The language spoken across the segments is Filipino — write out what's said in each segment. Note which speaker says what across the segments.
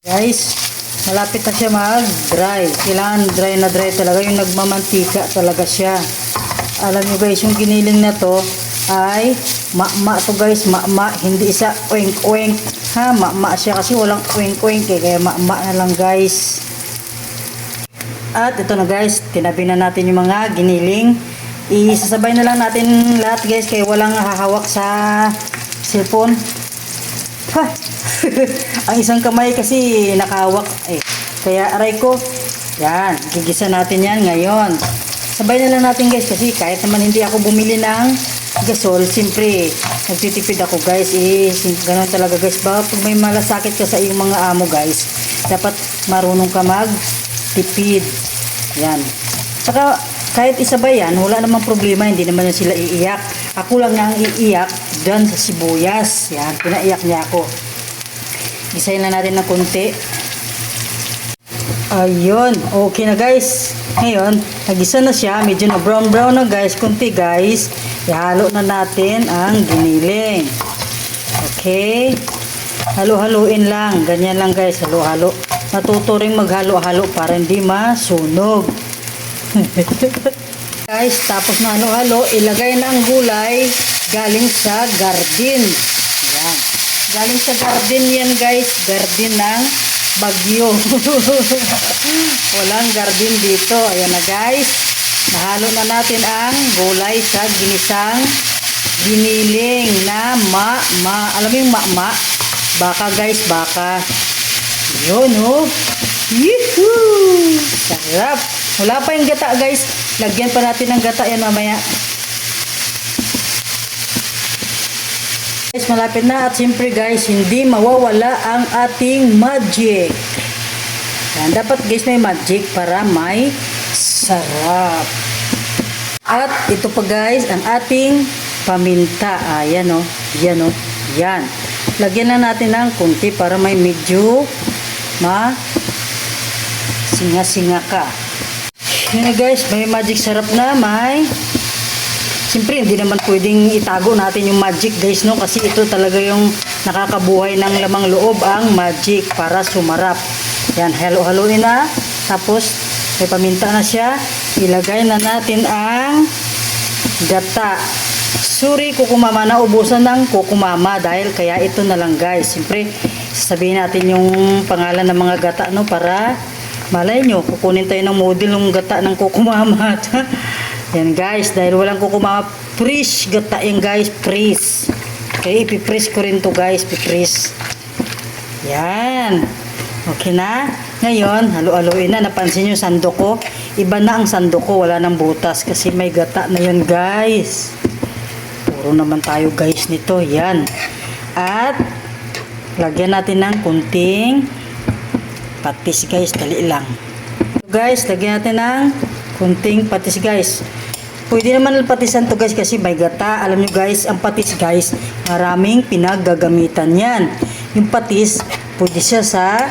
Speaker 1: Guys, malapit na siya mag-dry. Kailangan dry na dry talaga. Yung nagmamantika talaga siya. Alam nyo guys, yung giniling na to ay ma to guys. Ma hindi isa oink-oink. Ha, ma siya kasi walang oink-oink eh. Kaya ma na lang guys. At ito na guys, tinabi na natin yung mga giniling. Isasabay na lang natin lahat guys. Kaya walang hahawak sa cellphone. Ha! Ang isang kamay kasi nakahawak eh. Kaya aray ko. Yan, gigisa natin yan ngayon. Sabay na lang natin guys kasi kahit naman hindi ako bumili ng gasol, siyempre nagtitipid ako guys. Ganun talaga guys. Baka pag may malasakit ka sa iyong mga amo guys, dapat marunong ka magtipid. Yan. Saka kahit isabay yan, wala namang problema, hindi naman na sila iiyak. Ako lang nga ang iiyak dyan sa sibuyas. Yan, pinaiyak niya ako. Gisayin na natin ng konti. Ayun, okay na guys. Ngayon, nagisa na siya, medyo na brown na guys, konti guys. Ihalo na natin ang giniling. Okay. Halo-haluin lang, ganyan lang guys, halo-halo. Natuto ring maghalo-halo para hindi masunog. Guys, tapos na halo-halo, ilagay na ang gulay galing sa garden. Ayan. Galing sa garden yan guys, garden ng Bagyo. Walang garden dito. Ayan na guys. Nahalo na natin ang gulay sa ginisang giniling na alam mo yung baka guys, baka. Yun oh. Yuhuu! Sarap. Wala pa yung gata guys. Lagyan pa natin ng gata yan mamaya. Guys, malapit na at siyempre guys, hindi mawawala ang ating magic. Yan, dapat guys may magic para may sarap. At ito pa guys, ang ating paminta. Ayan o, yan o, yan. Lagyan na natin ng kunti para may medyo singa-singa ka. Yan na guys, may magic sarap na, may siyempre, hindi naman pwedeng itago natin yung magic guys, no? Kasi ito talaga yung nakakabuhay ng lamang loob, ang magic para sumarap. Yan, halo-haloin na. Tapos, may paminta na siya. Ilagay na natin ang gata. Sorry, kukumama na. Ubusan ng kukumama dahil kaya ito na lang guys. Siyempre, sasabihin natin yung pangalan ng mga gata, no? Para malay nyo, kukunin tayo ng model ng gata ng kukumama. Yan guys, dahil walang kukumama, fresh gata yan guys, fresh. Okay, ipipress ko rin to guys, ipipress. Yan. Okay na. Ngayon, halo-haloin na. Napansin nyo sandok ko? Iba na ang sandok ko, wala nang butas kasi may gata na yan guys. Puro naman tayo guys nito. Yan. At lagyan natin ng kunting patis guys, dali lang. Guys, lagyan natin ng kunting patis guys. Pwede naman patisan to guys kasi may gata. Alam nyo guys, ang patis guys, maraming pinaggagamitan yan. Yung patis, pwede siya sa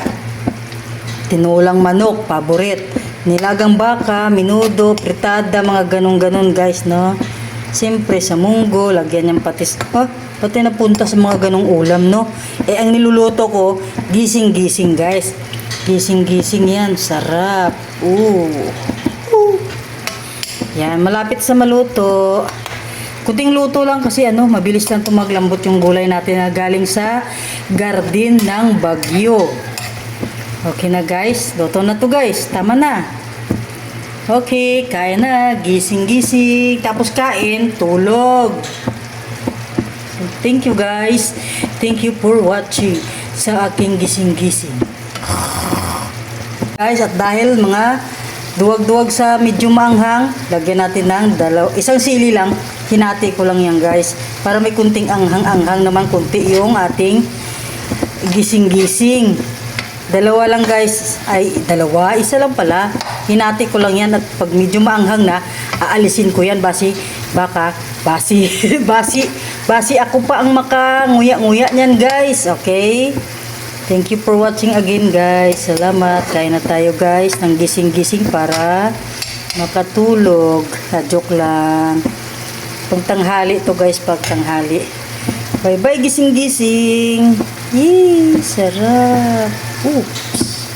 Speaker 1: tinulang manok, paborit. Nilagang baka, minudo, pritada, mga ganun-ganun guys, no? Siyempre sa munggo, lagyan yung patis. Pati napunta sa mga ganung ulam, no? Eh, ang niluluto ko, gising-gising guys. Gising-gising yan, sarap. Yan, malapit sa maluto. Kunting luto lang kasi mabilis lang maglambot yung gulay natin na galing sa garden ng Bagyo. Okay na guys, luto na to guys. Tama na. Okay, kain na. Gising-gising. Tapos kain, tulog. Thank you guys. Thank you for watching sa aking gising-gising. Guys, at dahil mga duwag-duwag sa medyo maanghang, lagyan natin ng isang sili lang, hinati ko lang yan guys, para may kunting anghang-anghang naman, kunti yung ating gising-gising. Dalawa lang guys, isa lang pala, hinati ko lang yan at pag medyo maanghang na, aalisin ko yan, basi ako pa ang makanguya-nguya niyan guys, okay? Thank you for watching again guys. Salamat. Kain na tayo guys ng gising-gising para makatulog. Joke lang. Pag tanghali to guys, pag tanghali. Bye bye gising-gising. Yee, sarap. Oops.